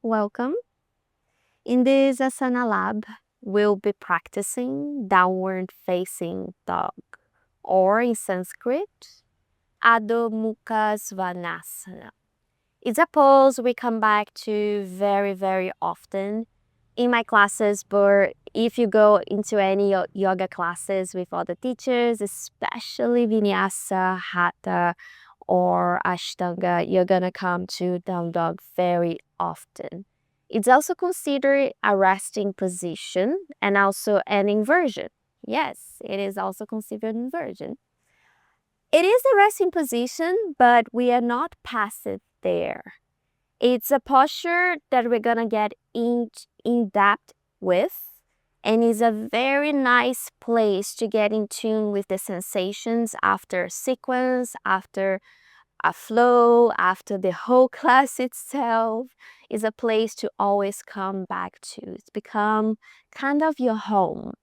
welcome. In this Asana Lab, we'll be practicing downward facing dog, or in Sanskrit, Adho Mukha Svanasana. It's a pose we come back to very, very often in my classes, but if you go into any yoga classes with other teachers, especially Vinyasa, Hatha, or Ashtanga, you're gonna come to down dog very often. It's also considered a resting position and also an inversion. Yes, it is also considered inversion. It is a resting position, but we are not passive there. It's a posture that we're gonna get in depth with, and is a very nice place to get in tune with the sensations after a sequence, after a flow, after the whole class itself. Is a place to always come back to. It's become kind of your home.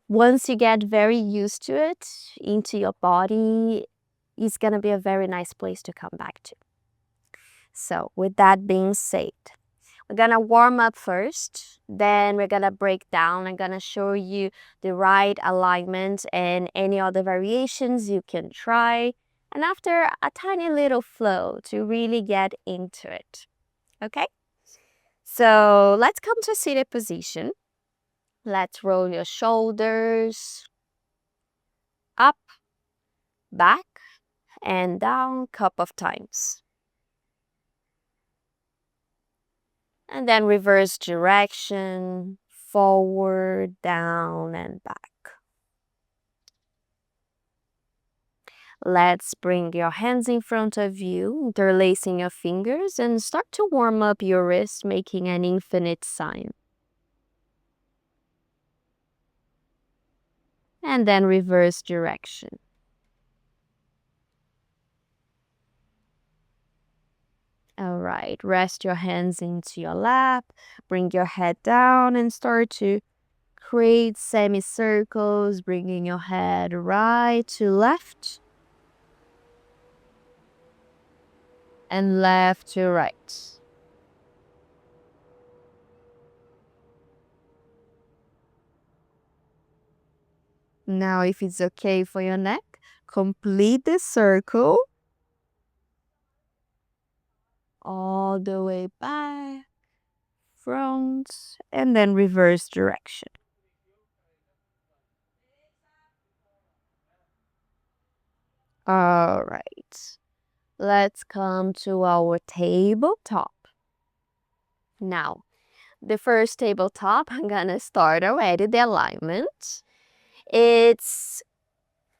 Once you get very used to it, into your body, it's gonna be a very nice place to come back to. So with that being said, we're gonna warm up first, then we're gonna break down. I'm gonna show you the right alignment and any other variations you can try. And after, a tiny little flow to really get into it. Okay? So let's come to seated position. Let's roll your shoulders up, back, and down a couple of times. And then reverse direction, forward, down, and back. Let's bring your hands in front of you, interlacing your fingers, and start to warm up your wrist, making an infinite sign. And then reverse direction. All right, rest your hands into your lap, bring your head down and start to create semicircles, bringing your head right to left and left to right. Now, if it's okay for your neck, complete the circle all the way back, front, and then reverse direction. All right, let's come to our tabletop. Now, the first tabletop, I'm gonna start already the alignment. It's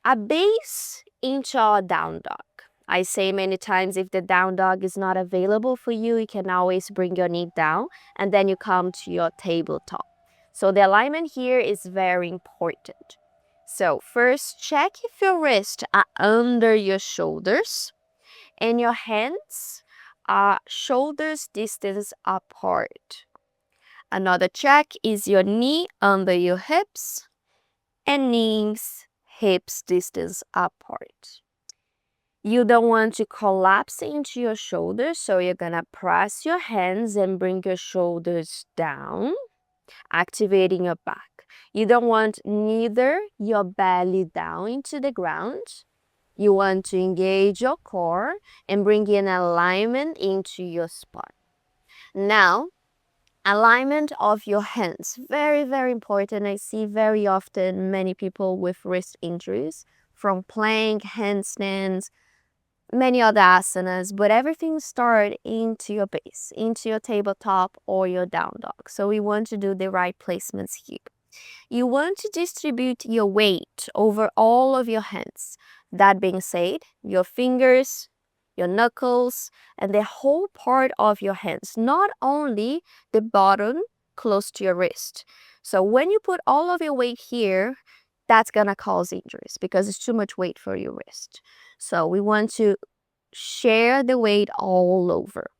a base into a down dog. I say many times, if the down dog is not available for you, you can always bring your knee down and then you come to your tabletop. So the alignment here is very important. So first, check if your wrists are under your shoulders and your hands are shoulders distance apart. Another check is your knee under your hips and knees, hips distance apart. You don't want to collapse into your shoulders, so you're gonna press your hands and bring your shoulders down, activating your back. You don't want neither your belly down into the ground. You want to engage your core and bring in alignment into your spine. Now, alignment of your hands, very, very important. I see very often many people with wrist injuries from plank, handstands, many other asanas, but everything starts into your base, into your tabletop or your down dog. So we want to do the right placements here. You want to distribute your weight over all of your hands. That being said, your fingers, your knuckles, and the whole part of your hands, not only the bottom close to your wrist. So when you put all of your weight here, that's gonna cause injuries because it's too much weight for your wrist. So we want to share the weight all over.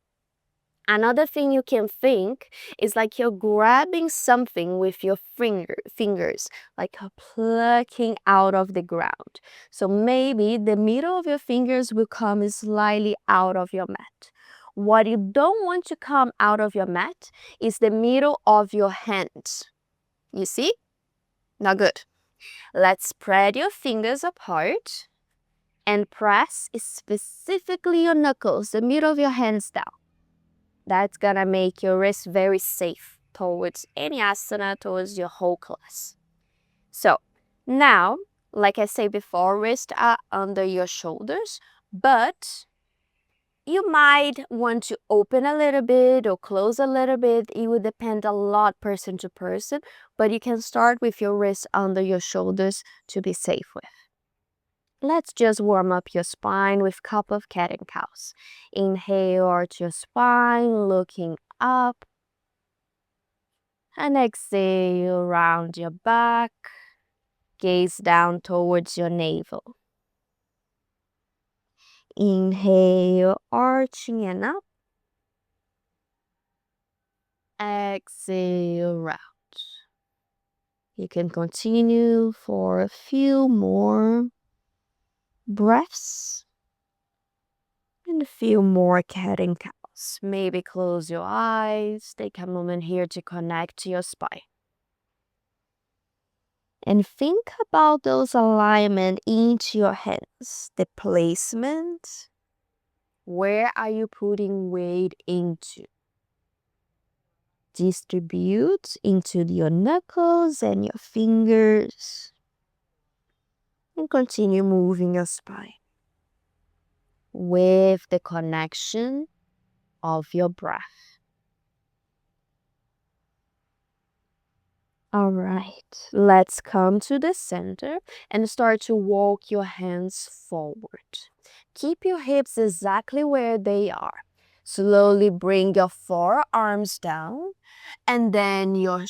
Another thing you can think is like you're grabbing something with your fingers, like you're plucking out of the ground. So maybe the middle of your fingers will come slightly out of your mat. What you don't want to come out of your mat is the middle of your hands. You see? Not good. Let's spread your fingers apart and press specifically your knuckles, the middle of your hands down. That's gonna make your wrist very safe towards any asana, towards your whole class. So now, like I said before, wrists are under your shoulders, but you might want to open a little bit or close a little bit. It will depend a lot person to person, but you can start with your wrists under your shoulders to be safe with. Let's just warm up your spine with a couple of cat and cows. Inhale, arch your spine, looking up. And exhale, round your back. Gaze down towards your navel. Inhale, arching and up. Exhale, round. You can continue for a few more breaths and a few more cat and cows. Maybe close your eyes. Take a moment here to connect to your spine. And think about those alignment into your hands. The placement. Where are you putting weight into? Distribute into your knuckles and your fingers. And continue moving your spine with the connection of your breath. All right, let's come to the center and start to walk your hands forward. Keep your hips exactly where they are. Slowly bring your forearms down and then your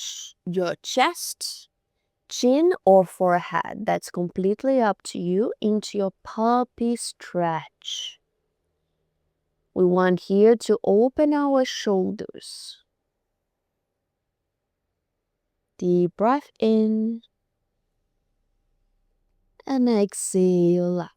chest, chin or forehead, that's completely up to you, into your puppy stretch. We want here to open our shoulders. Deep breath in and exhale out.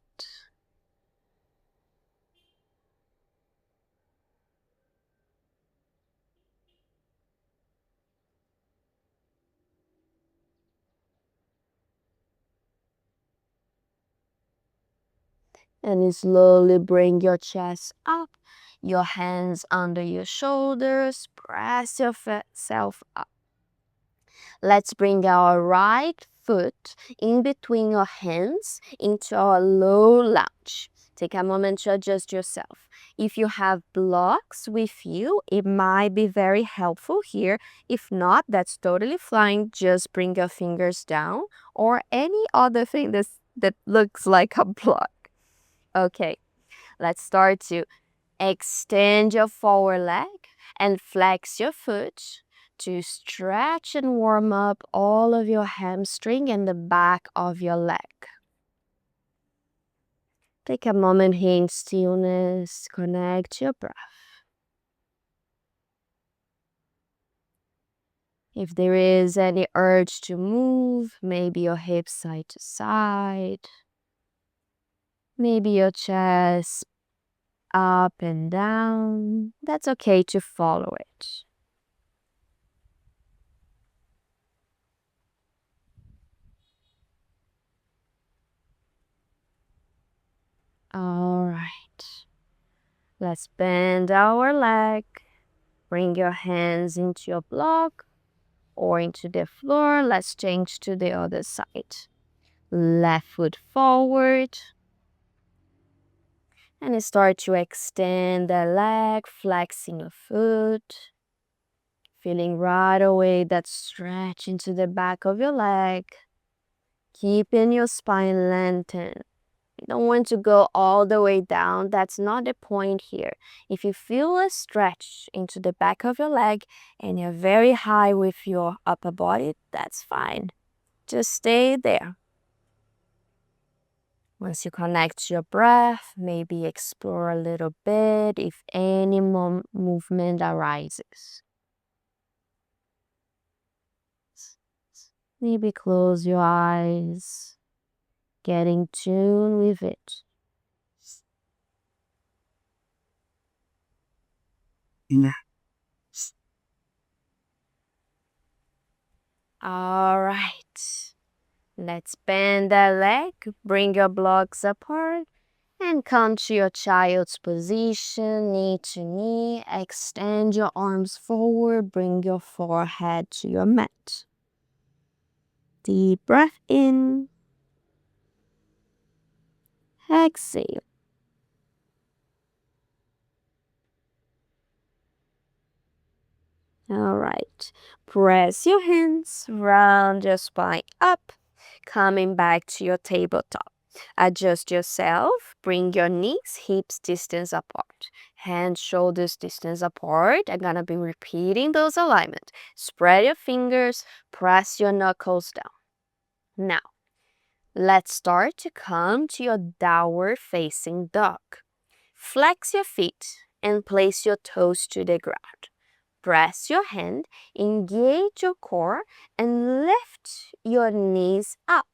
And slowly bring your chest up, your hands under your shoulders, press yourself up. Let's bring our right foot in between your hands into our low lunge. Take a moment to adjust yourself. If you have blocks with you, it might be very helpful here. If not, that's totally fine. Just bring your fingers down or any other thing that looks like a block. Okay, let's start to extend your forward leg and flex your foot to stretch and warm up all of your hamstring and the back of your leg. Take a moment here in stillness, connect your breath. If there is any urge to move, maybe your hips side to side, maybe your chest up and down, that's okay to follow it. All right. Let's bend our leg. Bring your hands into your block or into the floor. Let's change to the other side. Left foot forward. And start to extend the leg, flexing your foot. Feeling right away that stretch into the back of your leg. Keeping your spine lengthened. You don't want to go all the way down. That's not the point here. If you feel a stretch into the back of your leg and you're very high with your upper body, that's fine. Just stay there. Once you connect to your breath, maybe explore a little bit if any movement arises. Maybe close your eyes, get in tune with it. All right. Let's bend that leg, bring your blocks apart, and come to your child's position, knee to knee. Extend your arms forward, bring your forehead to your mat. Deep breath in, exhale. All right. Press your hands, round your spine up, coming back to your tabletop. Adjust yourself, bring your knees, hips distance apart. Hands, shoulders distance apart. I'm gonna be repeating those alignments. Spread your fingers, press your knuckles down. Now, let's start to come to your downward facing dog. Flex your feet and place your toes to the ground. Press your hand, engage your core, and lift your knees up.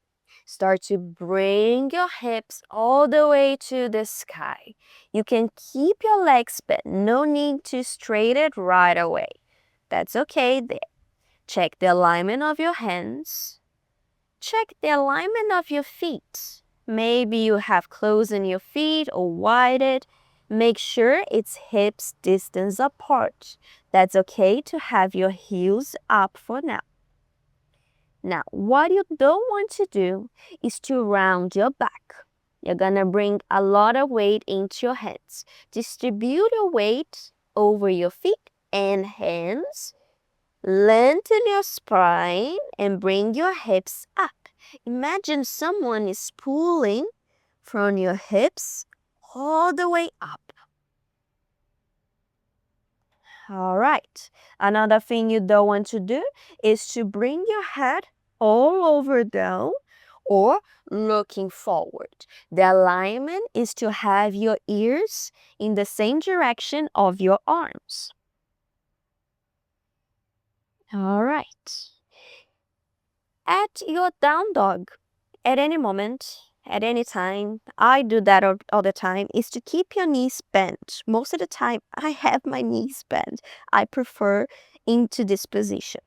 Start to bring your hips all the way to the sky. You can keep your legs bent, no need to straighten it right away. That's okay there. Check the alignment of your hands. Check the alignment of your feet. Maybe you have closed in your feet or widened. Make sure it's hips distance apart. That's okay to have your heels up for now. Now, what you don't want to do is to round your back. You're gonna bring a lot of weight into your hands. Distribute your weight over your feet and hands. Lengthen your spine and bring your hips up. Imagine someone is pulling from your hips all the way up. All right. Another thing you don't want to do is to bring your head all over down or looking forward. The alignment is to have your ears in the same direction of your arms. All right. At your down dog, at any moment, at any time, I do that all the time, is to keep your knees bent. Most of the time, I have my knees bent. I prefer into this position.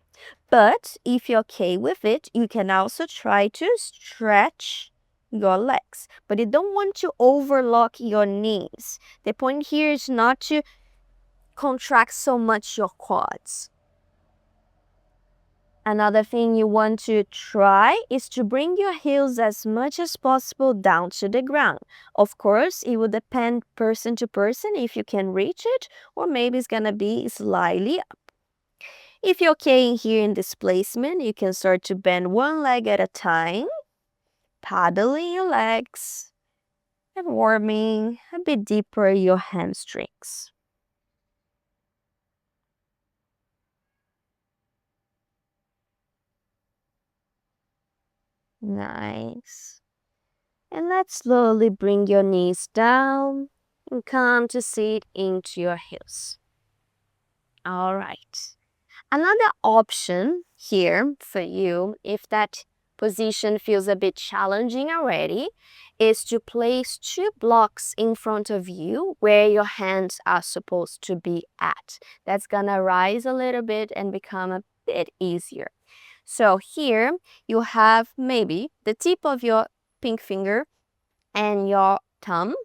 But if you're okay with it, you can also try to stretch your legs. But you don't want to overlock your knees. The point here is not to contract so much your quads. Another thing you want to try is to bring your heels as much as possible down to the ground. Of course, it will depend person to person if you can reach it, or maybe it's gonna be slightly up. If you're okay here in this placement, you can start to bend one leg at a time, paddling your legs, and warming a bit deeper your hamstrings. Nice. And let's slowly bring your knees down and come to sit into your heels. All right. Another option here for you, if that position feels a bit challenging already, is to place two blocks in front of you where your hands are supposed to be at. That's gonna rise a little bit and become a bit easier. So here you have maybe the tip of your pink finger and your thumb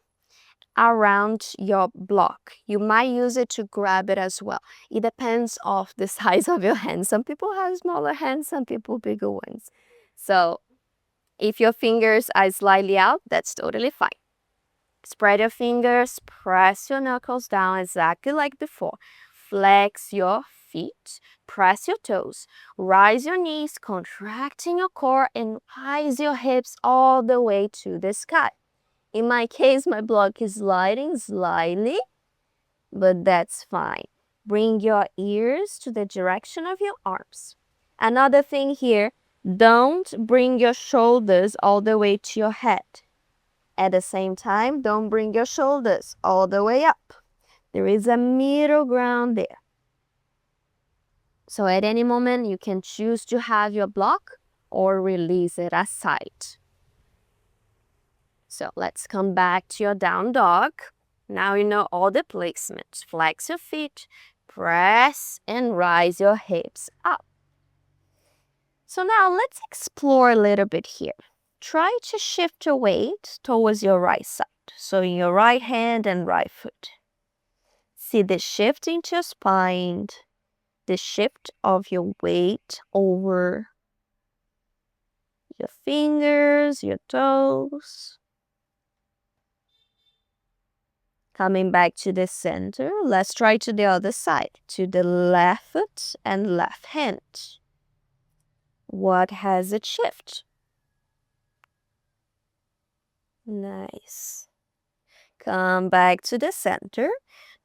around your block. You might use it to grab it as well. It depends of the size of your hand. Some people have smaller hands, some people bigger ones. So if your fingers are slightly out, that's totally fine. Spread your fingers, press your knuckles down exactly like before. Flex your feet, press your toes, rise your knees, contracting your core, and rise your hips all the way to the sky. In my case, my block is sliding slightly, but that's fine. Bring your ears to the direction of your arms. Another thing here, don't bring your shoulders all the way to your head. At the same time, don't bring your shoulders all the way up. There is a middle ground there. So at any moment, you can choose to have your block or release it aside. So let's come back to your down dog. Now you know all the placements. Flex your feet, press and rise your hips up. So now let's explore a little bit here. Try to shift your weight towards your right side. So in your right hand and right foot. See the shift into your spine, the shift of your weight over your fingers, your toes. Coming back to the center, let's try to the other side, to the left foot and left hand. What has it shift? Nice. Come back to the center.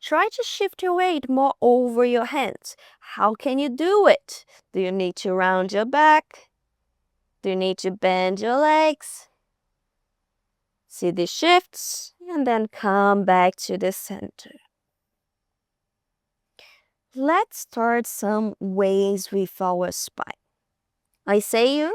Try to shift your weight more over your hands. How can you do it? Do you need to round your back? Do you need to bend your legs? See the shifts and then come back to the center. Let's start some ways with our spine. I say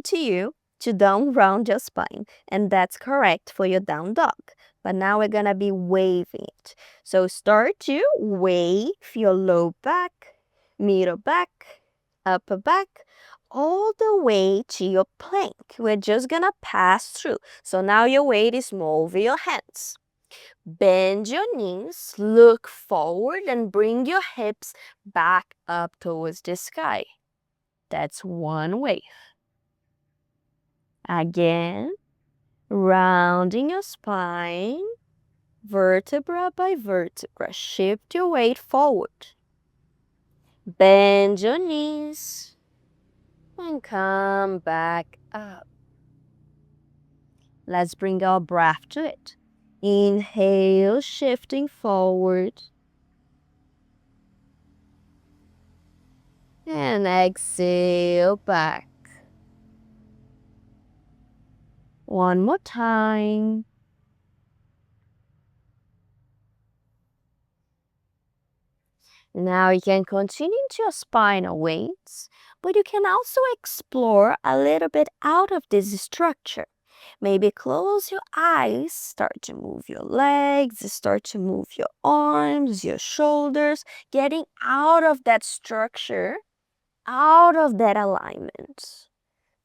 to you to don't round your spine, and that's correct for your down dog. But now we're gonna be waving it. So start to wave your low back, middle back, upper back, all the way to your plank. We're just gonna pass through. So now your weight is more over your hands. Bend your knees, look forward, and bring your hips back up towards the sky. That's one wave. Again, rounding your spine, vertebra by vertebra. Shift your weight forward. Bend your knees and come back up. Let's bring our breath to it. Inhale, shifting forward. And exhale back. One more time. Now you can continue to your spinal weights, but you can also explore a little bit out of this structure. Maybe close your eyes, start to move your legs, start to move your arms, your shoulders, getting out of that structure, out of that alignment.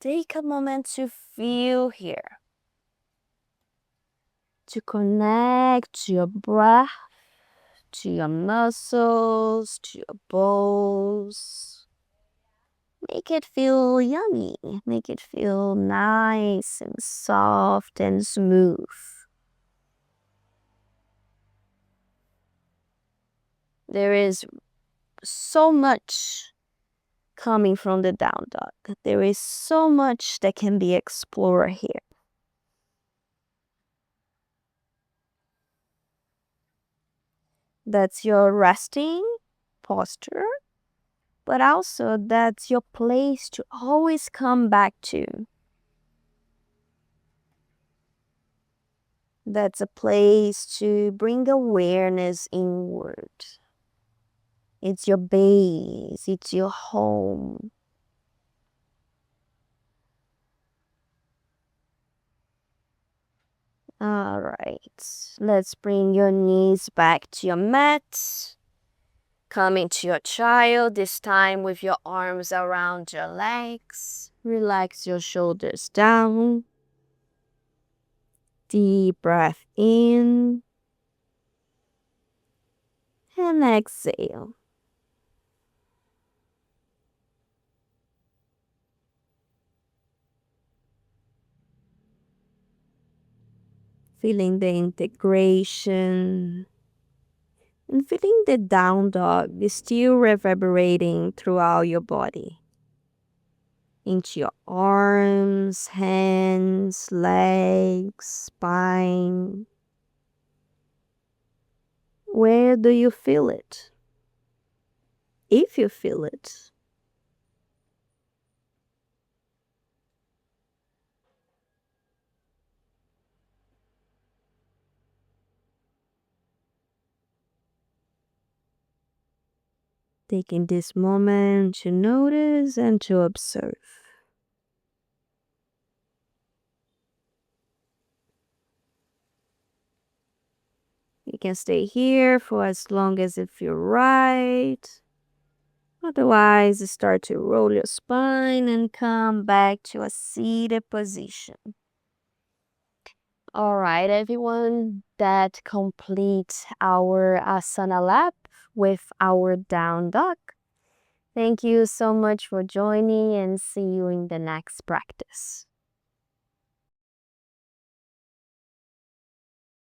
Take a moment to feel here, to connect to your breath, to your muscles, to your bones. Make it feel yummy. Make it feel nice and soft and smooth. There is so much coming from the down dog. There is so much that can be explored here. That's your resting posture, but also that's your place to always come back to. That's a place to bring awareness inward. It's your base, it's your home. All right, let's bring your knees back to your mat. Come into your child, this time with your arms around your legs. Relax your shoulders down. Deep breath in. And exhale. Feeling the integration. And feeling the down dog is still reverberating throughout your body. Into your arms, hands, legs, spine. Where do you feel it? If you feel it. Taking this moment to notice and to observe. You can stay here for as long as it feels right. Otherwise, start to roll your spine and come back to a seated position. All right, everyone, that completes our Asana Lab with our down dog. Thank you so much for joining and see you in the next practice.